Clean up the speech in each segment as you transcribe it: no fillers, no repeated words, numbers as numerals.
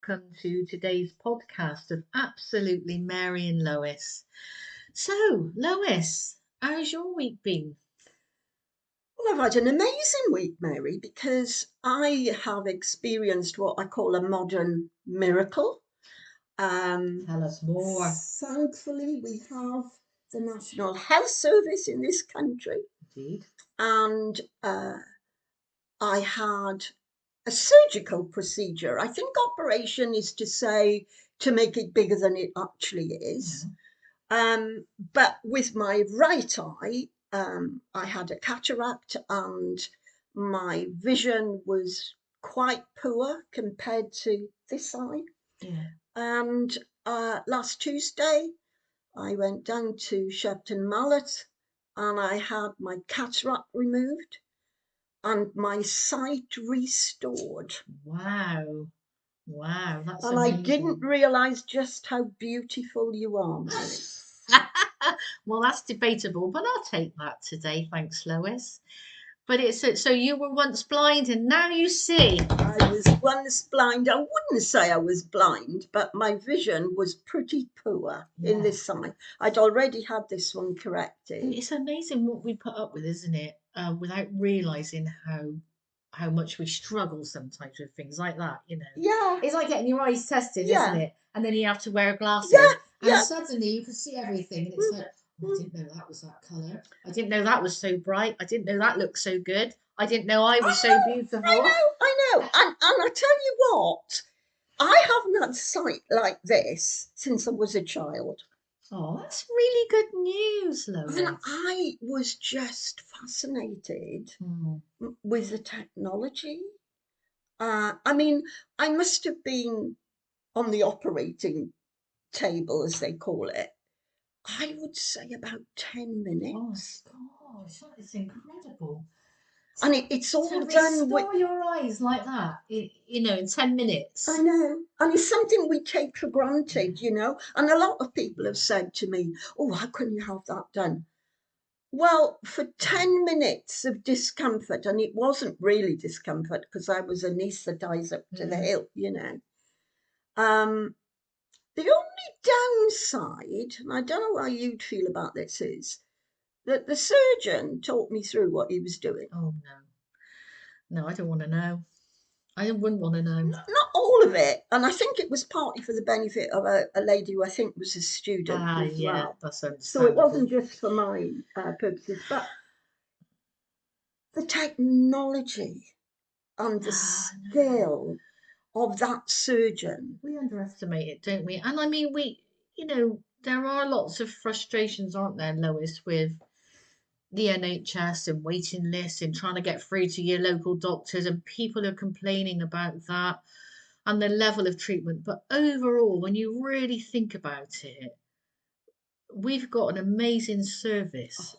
welcome to today's podcast of Absolutely Mary and Lois. So, Lois, how's your week been? Well, I've had an amazing week, Mary, because I have experienced what I call a modern miracle. Um, Tell us more. Thankfully, we have the National Health Service in this country, Indeed. and I had a surgical procedure. I think operation is to say to make it bigger than it actually is. But with my right eye, I had a cataract and my vision was quite poor compared to this eye. Yeah. And last Tuesday, I went down to Shepton Mallet and I had my cataract removed and my sight restored. Wow. Wow, that's And I didn't amazing. realise just how beautiful you are, Mary. Well, that's debatable, but I'll take that today. Thanks, Lois. But it's so you were once blind and now you see. I was once blind. I wouldn't say I was blind, but my vision was pretty poor in this eye. I'd already had this one corrected. It's amazing what we put up with, isn't it? Without realizing how much we struggle sometimes with things like that. Yeah, It's like getting your eyes tested, isn't yeah, it? And then you have to wear glasses, yeah, and yeah. suddenly you can see everything, and it's like, oh, I didn't know that was that colour. I didn't know that was so bright. I didn't know that looked so good. I didn't know I was so beautiful. I know. And I tell you what, I haven't had sight like this since I was a child. Oh, that's really good news, And Lois. I was just fascinated Mm. with the technology. I mean, I must have been on the operating table, as they call it, I would say about 10 minutes. Oh gosh, that is incredible. And it's To all done with, restore your eyes like that, in 10 minutes. I know, and it's something we take for granted, you know. And a lot of people have said to me, oh, how can you have that done? Well, for 10 minutes of discomfort, and it wasn't really discomfort because I was anaesthetised up to the hilt, you know. The only downside, and I don't know how you'd feel about this, is that the surgeon talked me through what he was doing. Oh no, I don't want to know. I wouldn't want to know. Not all of it, and I think it was partly for the benefit of a lady who I think was a student as well. That's So it understandable. wasn't just for my purposes, but the technology and the skill of that surgeon. We underestimate it, don't we? And I mean, there are lots of frustrations, aren't there, Lois, with the NHS and waiting lists and trying to get through to your local doctors, and people are complaining about that and the level of treatment. But overall, when you really think about it, we've got an amazing service,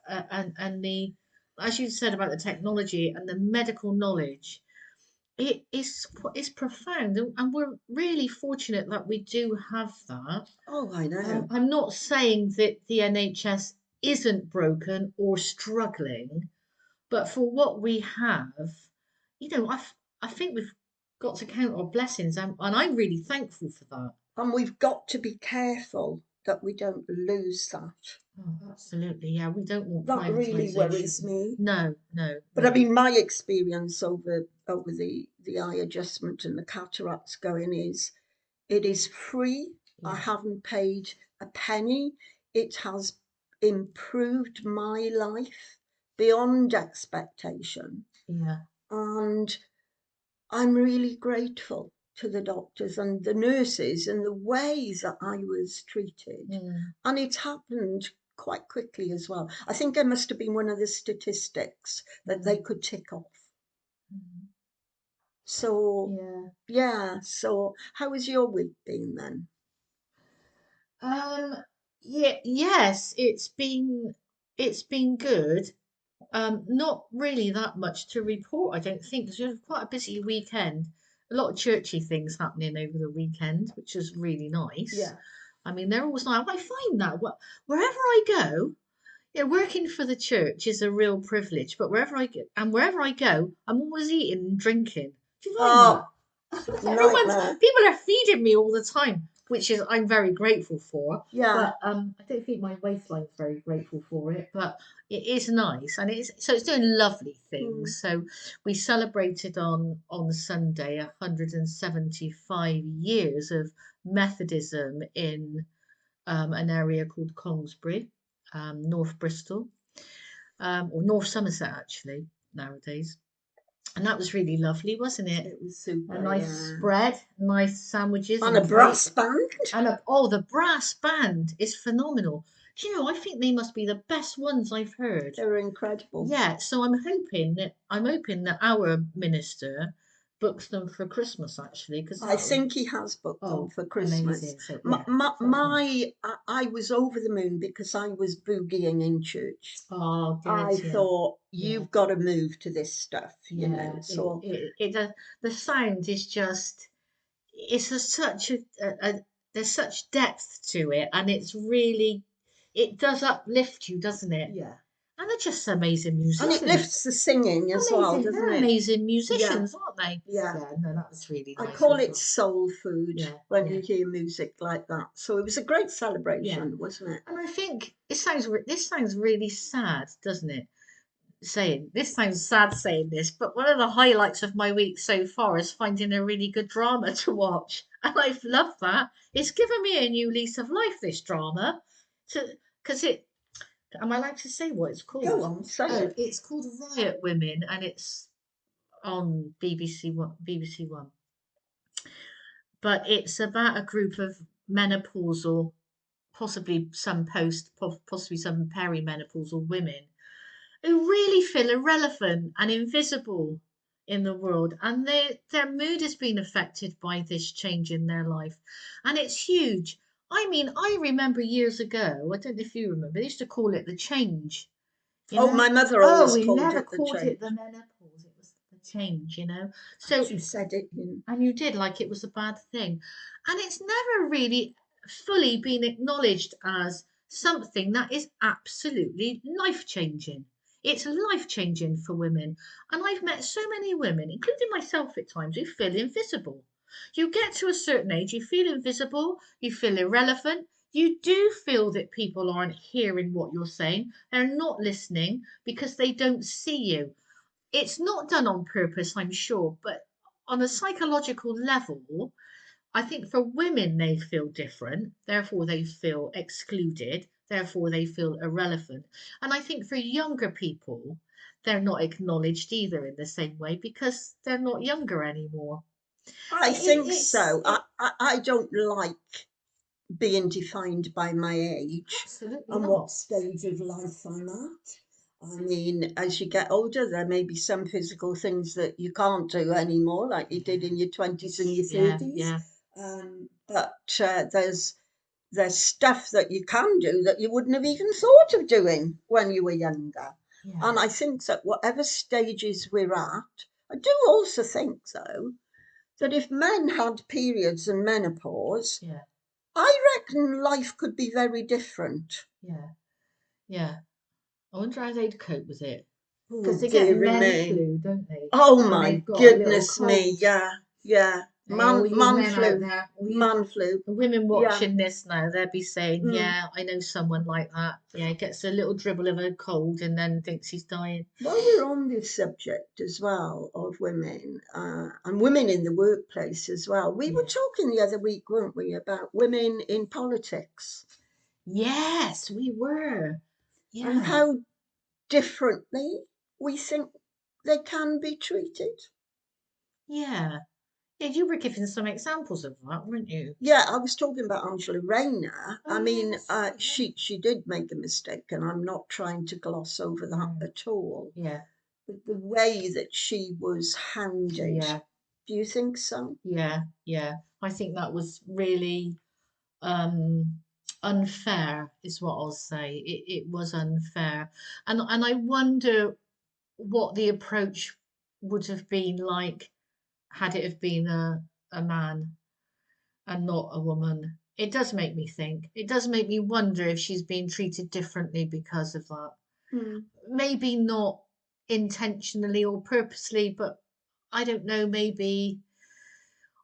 and the as you said about the technology and the medical knowledge, it's profound, and we're really fortunate that we do have that. Oh, I know. I'm not saying that the NHS isn't broken or struggling, but for what we have, I think we've got to count our blessings, and I'm really thankful for that. And we've got to be careful that we don't lose that. Oh, absolutely, yeah. We don't want That really worries privatisation. me. No, But I mean, my experience over the eye adjustment and the cataracts going is, it is free. I haven't paid a penny. It has improved my life beyond expectation. Yeah. And I'm really grateful to the doctors and the nurses and the ways that I was treated. And it happened quite quickly as well. I think I must have been one of the statistics that they could tick off. So, yeah. So, how has your week been then? Yes, it's been good. Not really that much to report, I don't think, because we had quite a busy weekend. A lot of churchy things happening over the weekend, which is really nice. Yeah. I mean, they're always like, I find that wherever I go, working for the church is a real privilege. But wherever I go, I'm always eating and drinking. Do you find that? Nightmare. People are feeding me all the time, which is I'm very grateful for. Yeah. But I don't think my waistline's very grateful for it. But it is nice, and it's doing lovely Mm. things. So we celebrated on Sunday 175 years of Methodism in an area called Congsbury, North Bristol, or North Somerset actually nowadays. And that was really lovely, wasn't it? It was A super, nice yeah. spread, nice sandwiches And a and cake. brass band. And the brass band is phenomenal. Do you know, I think they must be the best ones I've heard. They were incredible. Yeah, so I'm hoping that our minister books them for Christmas actually, because I that would, think he has booked them oh, for Christmas. amazing. So yeah, so that's nice. I was over the moon because I was boogieing in church. Oh, I good, yeah, thought, yeah, you've got to move to this stuff, you yeah. know. So It does. The sound is just it's such a there's such depth to it, and it's really it does uplift you, doesn't it? yeah. And they're just amazing And it musicians. lifts the singing as well, Amazing, doesn't they're it? amazing Yeah, musicians, aren't they? yeah. Yeah, no, that was really I nice call as it well. soul food Yeah, when yeah, you hear music like that. So it was a great yeah. celebration, wasn't it? And I think this sounds really sad, doesn't it? Saying this sounds sad saying this, but one of the highlights of my week so far is finding a really good drama to watch, and I've loved that. It's given me a new lease of life. This drama, to because it. Am I allowed to say what it's Go called? on, say Oh, it. it's called Riot Women, and it's on BBC One. BBC One, but it's about a group of menopausal, possibly some perimenopausal women who really feel irrelevant and invisible in the world, and their mood has been affected by this change in their life, and it's huge. I mean, I remember years ago, I don't know if you remember, they used to call it the change, you Oh, know. my mother Oh, always we called never it the called it the change. menopause, it was the change, you know. And So she said it in. and you did like it was a bad thing, and it's never really fully been acknowledged as something that is absolutely life changing. It's life changing for women, and I've met so many women, including myself at times, who feel invisible. You get to a certain age, you feel invisible, you feel irrelevant, you do feel that people aren't hearing what you're saying, they're not listening because they don't see you. It's not done on purpose, I'm sure, but on a psychological level, I think for women they feel different, therefore they feel excluded, therefore they feel irrelevant. And I think for younger people, they're not acknowledged either in the same way because they're not younger anymore. I think It's so. I don't like being defined by my age absolutely and not. what stage of life I'm at. I mean, as you get older, there may be some physical things that you can't do anymore, like you did in your 20s and your Yeah, 30s. yeah, But there's stuff that you can do that you wouldn't have even thought of doing when you were younger. yeah, And I think that whatever stages we're at, I do also think, though, that if men had periods and menopause, yeah, I reckon life could be very different. yeah, yeah. I wonder how they'd cope with it. Because Oh, they get dearie men me. flu, don't they? Oh, When my they've got a little goodness me. cold. Yeah, yeah. Hey, all you Man men out flu. there, all you Man flu. women Yeah. watching this now, they'll be saying, Mm. yeah, I know someone like that. Yeah, gets a little dribble of a cold and then thinks he's dying. While we're on this subject as well of women and women in the workplace as well, we were Yeah. talking the other week, weren't we, about women in politics Yes, we were. and Yeah. how differently we think they can be treated. Yeah. Yeah, you were giving some examples of that, weren't you? Yeah, I was talking about Angela Rayner. Oh, I mean, yes. Yeah. she did make a mistake, and I'm not trying to gloss over that No. at all. Yeah. But the way that she was hounded, Yeah. do you think so? Yeah. Yeah. I think that was really um unfair is what I'll say. It was unfair. And I wonder what the approach would have been like had it have been a man and not a woman. It does make me think. It does make me wonder if she's being treated differently because of that. Hmm. Maybe not intentionally or purposely, but I don't know, maybe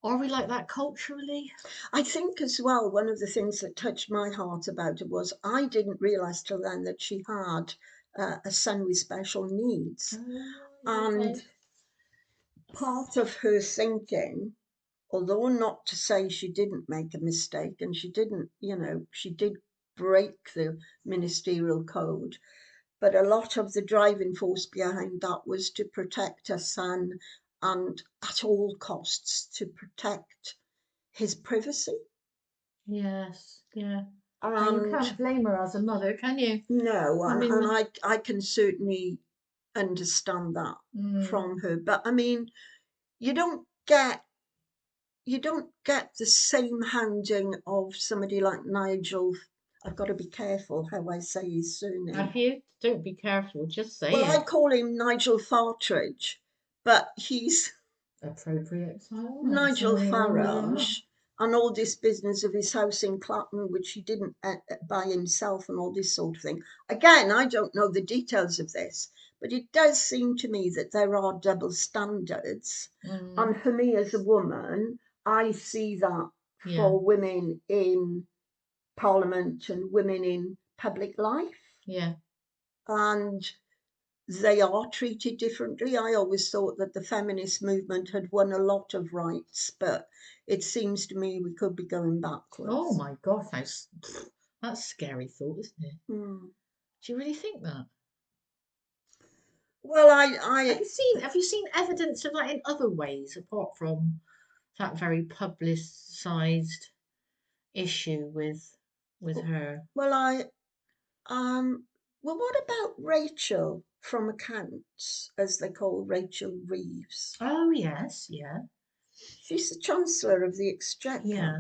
Are we like that culturally? I think as well, one of the things that touched my heart about it was I didn't realise till then that she had a son with special needs. Oh, And okay. part of her thinking, although not to say she didn't make a mistake and she didn't, she did break the ministerial code, but a lot of the driving force behind that was to protect her son and at all costs to protect his privacy. Yes, yeah. And you And can't blame her as a mother, can you? no, I and mean, I can certainly understand that mm, from her. But I mean, you don't get you don't get the same handing of somebody like Nigel. I've got to be careful how I say his have surname. you? Don't be careful, just say Well, I it. call him Nigel Fartridge, but he's Appropriate silence. Nigel Yeah. Farage, and all this business of his house in Clapham, which he didn't buy himself, and all this sort of thing. Again, I don't know the details of this, but it does seem to me that there are double standards. Mm, And for me as a woman, I see that yeah, for women in Parliament and women in public life. yeah. And they are treated differently. I always thought that the feminist movement had won a lot of rights, but it seems to me we could be going Oh backwards. my God, that's a scary thought, isn't it? Hmm. Do you really think that? Well, Have you seen evidence of that in other ways apart from that very publicised issue with her? well, well, what about Rachel from accounts, as they call Rachel Reeves? Oh yes, yeah, She's the Chancellor of the Exchequer, yeah.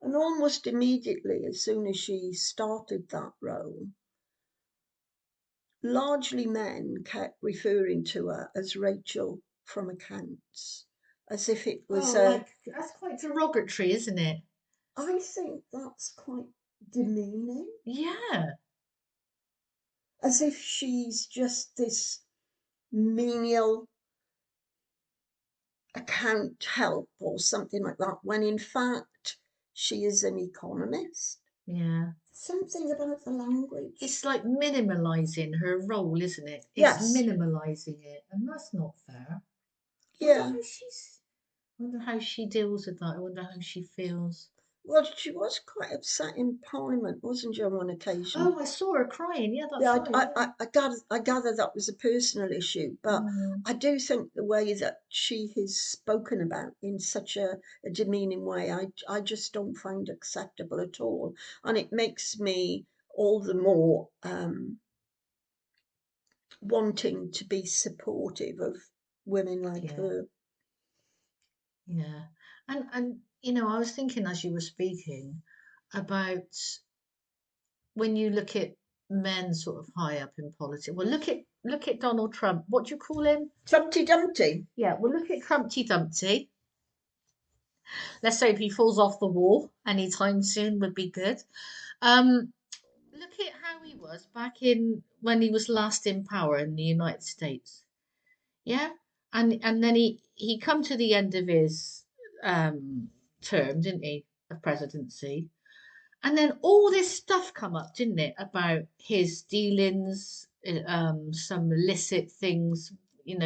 and almost immediately, as soon as she started that role, largely men kept referring to her as Rachel from accounts, as if it was Oh, a. like that's quite derogatory, isn't it? I think that's quite demeaning, Yeah, as if she's just this menial account help or something like that, when in fact she is an economist. yeah. Something about the language. It's like minimalising her role, isn't it? It's Yes, minimalising it, and that's not fair. Wonder yeah. how she's. Wonder how she deals with that. I wonder how she feels. Well, she was quite upset in Parliament, wasn't she, on one occasion? Oh, I saw her crying. Yeah, that's Yeah, right. Yeah. I gather that was a personal issue, but Mm, I do think the way that she is spoken about in such a demeaning way, I just don't find acceptable at all. And it makes me all the more wanting to be supportive of women like yeah, her. yeah. And I was thinking as you were speaking about when you look at men sort of high up in politics. Well, look at Donald Trump. What do you call him? Trumpty Dumpty. Yeah, well, look at Trumpty Dumpty. Let's hope he falls off the wall anytime soon would be good. Um, Look at how he was back in when he was last in power in the United States. Yeah, and then he come to the end of his term, didn't he, of presidency? And then all this stuff come up, didn't it, about his dealings, some illicit things,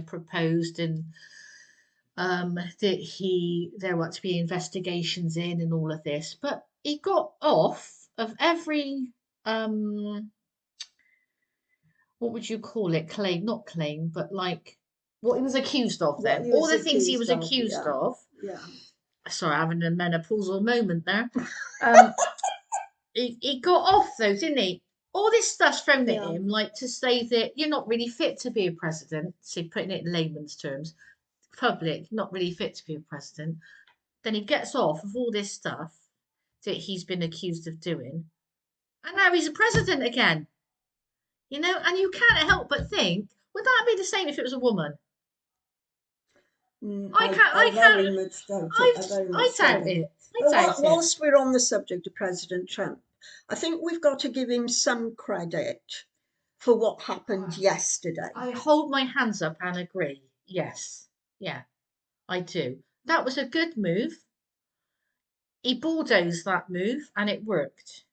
proposed, and that there were to be investigations in and all of this. But he got off of every um what would you call it? Claim, not claim, but like what he was accused of What then. he All was the things he accused was of, accused yeah, of. yeah. Sorry, having a menopausal moment there. Um, he got off though, didn't he? All this stuff's thrown at Yeah. him, like to say that you're not really fit to be a president. So putting it in layman's terms, public, not really fit to be a president. Then he gets off of all this stuff that he's been accused of doing, and now he's a president again. And you can't help but think, would that be the same if it was a woman? I can't, I I very can't, much doubt it. I, I very I much doubt doubt it. it. I But doubt it. whilst we're on the subject of President Trump, I think we've got to give him some credit for what happened yesterday. I hold my hands up and agree. Yes. Yeah, I do. That was a good move. He bulldozed that move and it worked.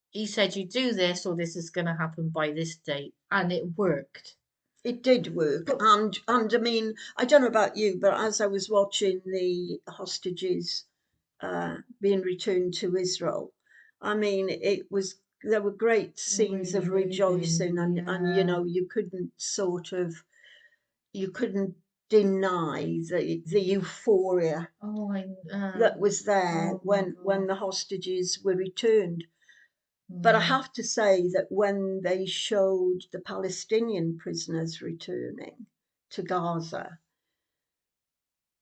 He said, you do this or this is going to happen by this date. And it worked. It did work, But and I mean, I don't know about you, but as I was watching the hostages being returned to Israel, I mean, it was there were great scenes really of moving. rejoicing, and you Yeah. know, you couldn't deny the euphoria Oh, that was there oh my when God. the hostages were returned. But I Mm. have to say that when they showed the Palestinian prisoners returning to Gaza,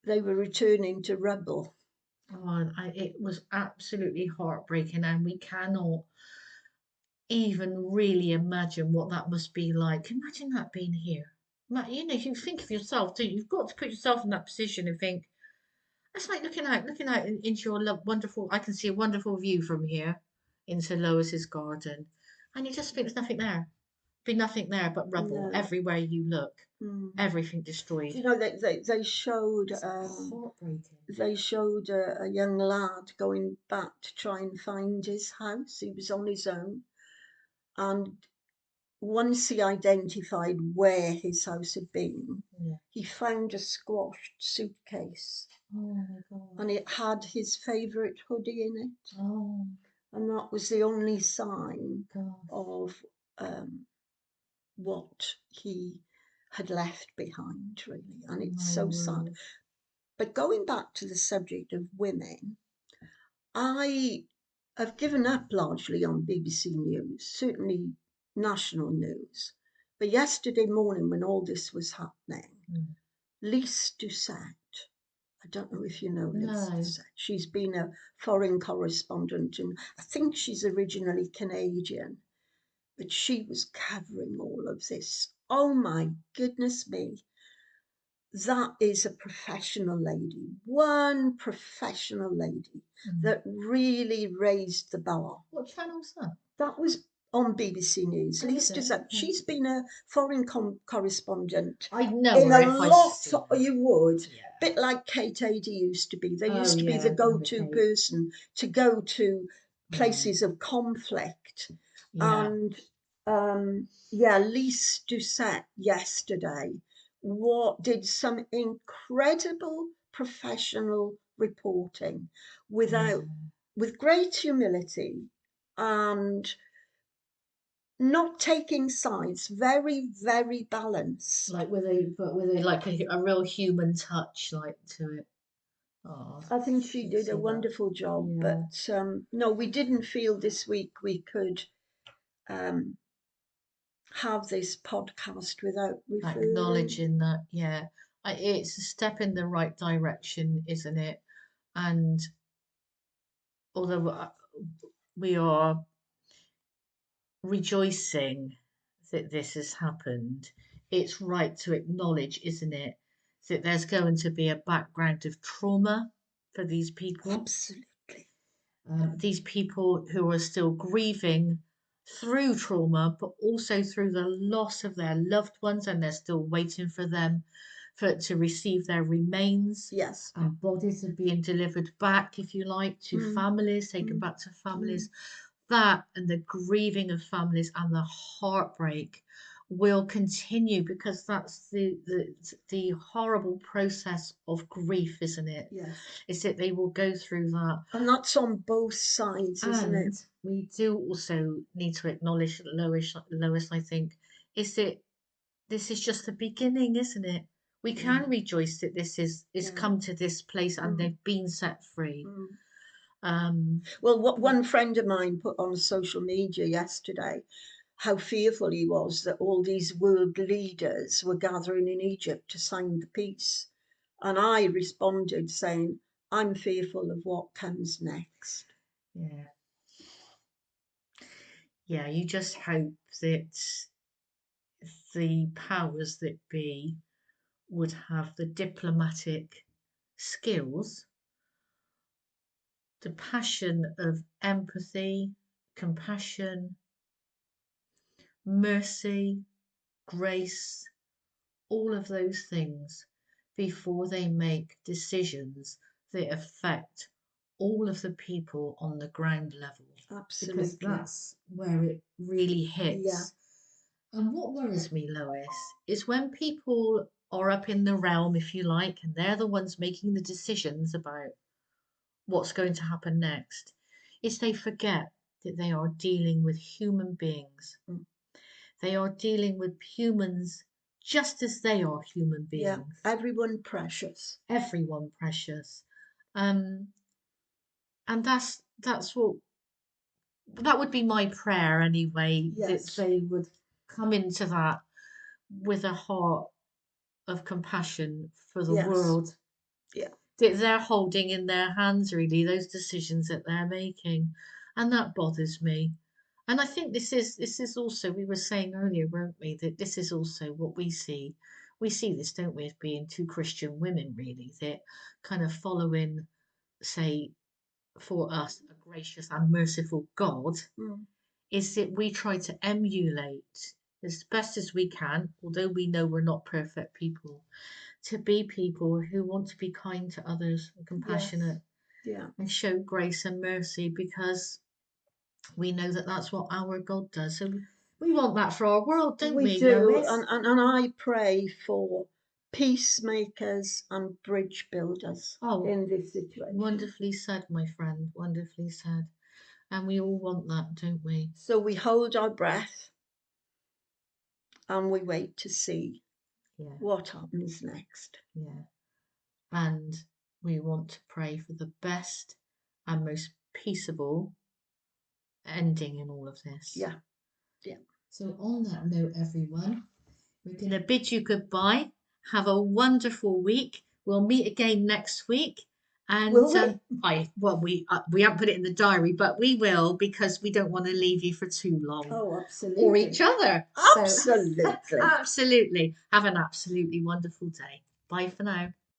they were returning to rubble. Oh, it was absolutely heartbreaking, and we cannot even really imagine what that must be like. Imagine that being here. You know, you think of yourself, don't you? You've got to put yourself in that position and think, that's like looking out into your wonderful. I can see a wonderful view from here into Lois's garden, and you just think there's nothing there. Be nothing there but rubble No. everywhere you look. Mm. Everything destroyed. You know, they showed It's heartbreaking. a young lad going back to try and find his house. He was on his own, and once he identified where his house had been, Yeah. he found a squashed suitcase, Oh my God. and it had his favourite hoodie in it, Oh and that was the only sign gosh. of um, what he had left behind, really. And it's My so sad. word. But going back to the subject of women, I have given up largely on BBC News, certainly national news. But yesterday morning, when all this was happening, Mm. Lise Doucette, I don't know if you know Lise No. Doucette, she's been a foreign correspondent, and I think she's originally Canadian, but she was covering all of this. Oh my goodness me. That is a professional lady, one professional lady Mm. that really raised the bar. What channel's that? That was on BBC News. Oh, is Lisa it? Dizette, Okay. she's been a foreign correspondent I'd know in her a if I'd lot, seen her. you would, Yeah. bit like Kate Adie used to be. They Oh used to be yeah, the I remember go-to Kate. person to go to Mm. places of conflict. Yeah. And yeah, Lise Doucette yesterday what did some incredible professional reporting Yeah. without with great humility and not taking sides, very, very balanced. Like with a like a real human touch like to it. Oh, I think she didn't did a see that. wonderful job, Yeah. but no, we didn't feel this week we could um, have this podcast without referring. Acknowledging that, yeah. It's a step in the right direction, isn't it? And although we are rejoicing that this has happened, it's right to acknowledge, isn't it, that there's going to be a background of trauma for these people. Absolutely. These people who are still grieving through trauma, but also through the loss of their loved ones, and they're still waiting for them to receive their remains. Yes. And bodies are being delivered back, if you like, to Mm, families, taken mm, back to mm. families. That and the grieving of families and the heartbreak will continue because that's the horrible process of grief, isn't it? Yes. Is that they will go through that. And that's on both sides, isn't it? And we do also need to acknowledge Lois, I think, is that this is just the beginning, isn't it? We Mm, can rejoice that this is yeah. come to this place and Mm, they've been set free. mm. Um, Well, what one friend of mine put on social media yesterday, how fearful he was that all these world leaders were gathering in Egypt to sign the peace. And I responded saying, I'm fearful of what comes next. yeah, yeah. You just hope that the powers that be would have the diplomatic skills, the passion of empathy, compassion, mercy, grace, all of those things, before they make decisions that affect all of the people on the ground level, because Absolutely. that's where it really Yeah. hits. And what worries me, Lois, is when people are up in the realm, if you like, and they're the ones making the decisions about what's going to happen next, is they forget that they are dealing with human beings. Mm. They are dealing with humans just as they are human Yeah. beings. Everyone precious. Everyone precious. Um, and that's what that would be my prayer anyway, that Yes. they would come into that with a heart of compassion for the Yes. world Yeah. that they're holding in their hands, really, those decisions that they're making. And that bothers me. And I think this is also, we were saying earlier, weren't we, that this is also what we see. We see this, don't we, as being two Christian women, really, that kind of following, say, for us, a gracious and merciful God, Mm. is that we try to emulate as best as we can, although we know we're not perfect people, to be people who want to be kind to others and Yes. compassionate Yeah. and show grace and mercy, because we know that that's what our God does. So we want that for our world, don't We we, do. Lois? And I pray for peacemakers and bridge builders Oh, in this situation. wonderfully said, my friend. Wonderfully said. And we all want that, don't we? So we hold our breath and we wait to see Yeah, what happens next. yeah. And we want to pray for the best and most peaceable ending in all of this. Yeah. Yeah. So, on that note, everyone, we're going to bid you goodbye. Have a wonderful week. We'll meet again next week. And Will we? we haven't put it in the diary, but we will, because we don't want to leave you for too long, Oh, or absolutely. each other. So Absolutely. absolutely. Have an absolutely wonderful day. Bye for now.